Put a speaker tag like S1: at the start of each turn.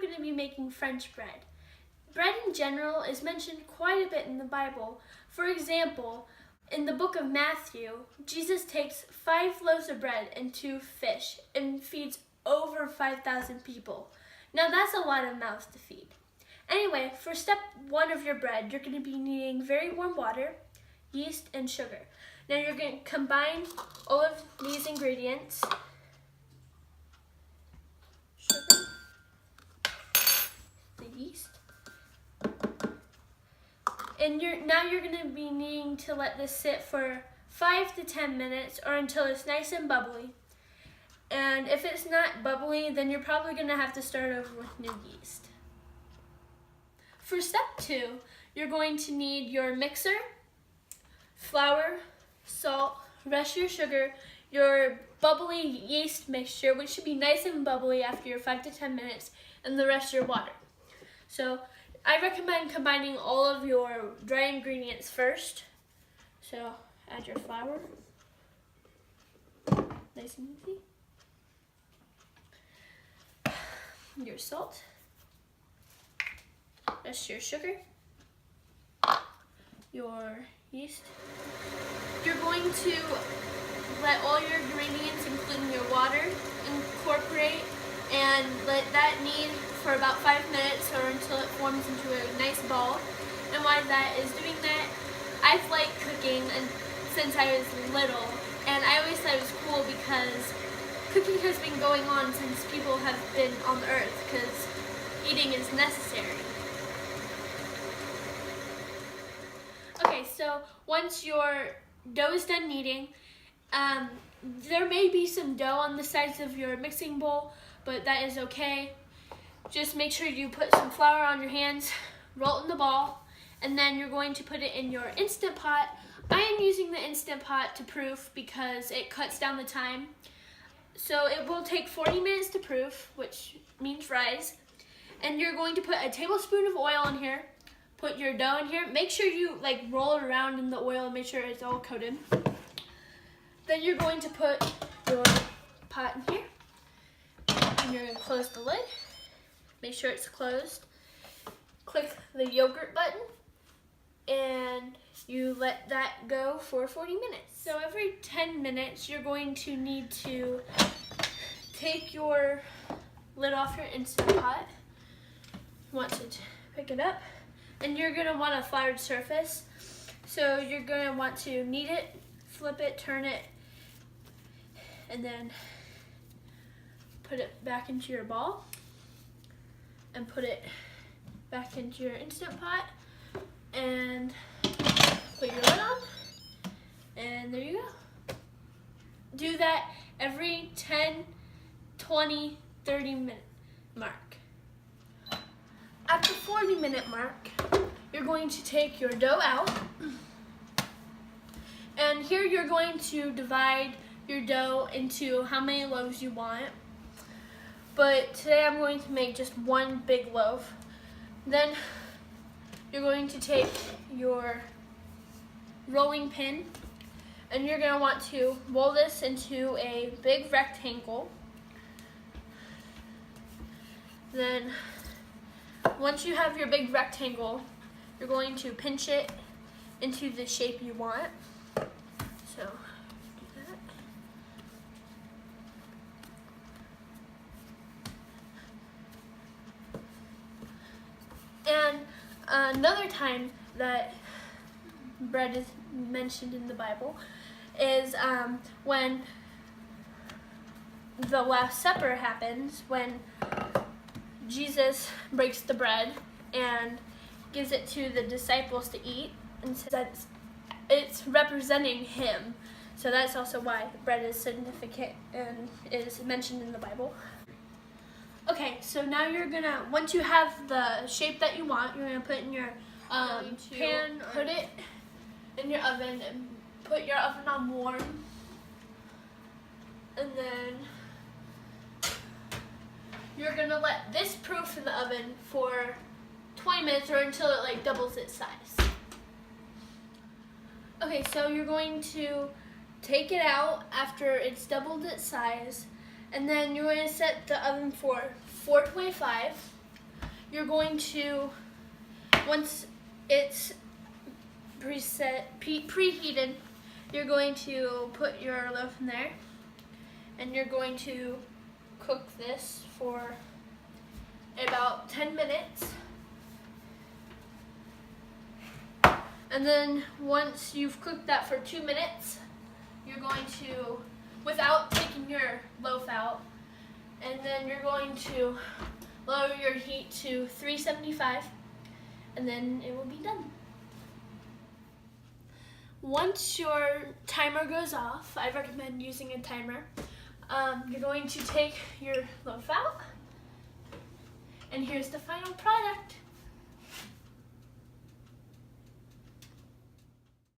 S1: going to be making French bread. Bread in general is mentioned quite a bit in the Bible. For example, in the book of Matthew, Jesus takes 5 loaves of bread and 2 fish and feeds over 5,000 people. Now that's a lot of mouths to feed. Anyway, for step 1 of your bread, you're going to be needing very warm water, yeast, and sugar. Now you're going to combine all of these ingredients. Sugar, the yeast, and now you're going to be needing to let this sit for 5 to 10 minutes or until it's nice and bubbly. And if it's not bubbly, then you're probably going to have to start over with new yeast. For step 2, you're going to need your mixer, flour, salt, rest your sugar, your bubbly yeast mixture, which should be nice and bubbly after your 5 to 10 minutes, and the rest your water. So I recommend combining all of your dry ingredients first. So add your flour, nice and easy, your salt, rest your sugar, your yeast. You're going to let all your ingredients, including your water, incorporate and let that knead for about 5 minutes or until it forms into a nice ball. And why that is doing that, I've liked cooking since I was little, and I always thought it was cool because cooking has been going on since people have been on the earth, because eating is necessary. Okay, so once your dough is done kneading, there may be some dough on the sides of your mixing bowl, but that is okay. Just make sure you put some flour on your hands, roll it in the ball, and then you're going to put it in your Instant Pot. I am using the Instant Pot to proof because it cuts down the time. So it will take 40 minutes to proof, which means rise. And you're going to put a tablespoon of oil in here, put your dough in here. Make sure you roll it around in the oil and make sure it's all coated. Then you're going to put your pot in here, and you're going to close the lid. Make sure it's closed. Click the yogurt button, and you let that go for 40 minutes. So every 10 minutes, you're going to need to take your lid off your Instant Pot. You want to pick it up, and you're going to want a floured surface. So you're going to want to knead it, flip it, turn it, and then put it back into your ball and put it back into your Instant Pot and put your lid on, and there you go. Do that every 10, 20, 30 minute mark. At the 40-minute mark, you're going to take your dough out, and here you're going to divide your dough into how many loaves you want. But today I'm going to make just one big loaf. Then you're going to take your rolling pin, and you're going to want to roll this into a big rectangle. Then once you have your big rectangle, you're going to pinch it into the shape you want. So do that. And another time that bread is mentioned in the Bible is when the Last Supper happens, when Jesus breaks the bread and gives it to the disciples to eat, and says that it's representing him. So that's also why bread is significant and is mentioned in the Bible. Okay, so now you're gonna, once you have the shape that you want, you're gonna put it in your pan, put it in your oven, and put your oven on warm. And then you're gonna let this proof in the oven for 20 minutes or until it doubles its size. Okay, so you're going to take it out after it's doubled its size, and then you're going to set the oven for 425, you're going to, once it's preheated, you're going to put your loaf in there, and you're going to cook this for about 10 minutes. And then once you've cooked that for 2 minutes, you're going to, without taking your loaf out, and then you're going to lower your heat to 375, and then it will be done. Once your timer goes off, I recommend using a timer. You're going to take your loaf out, and here's the final product.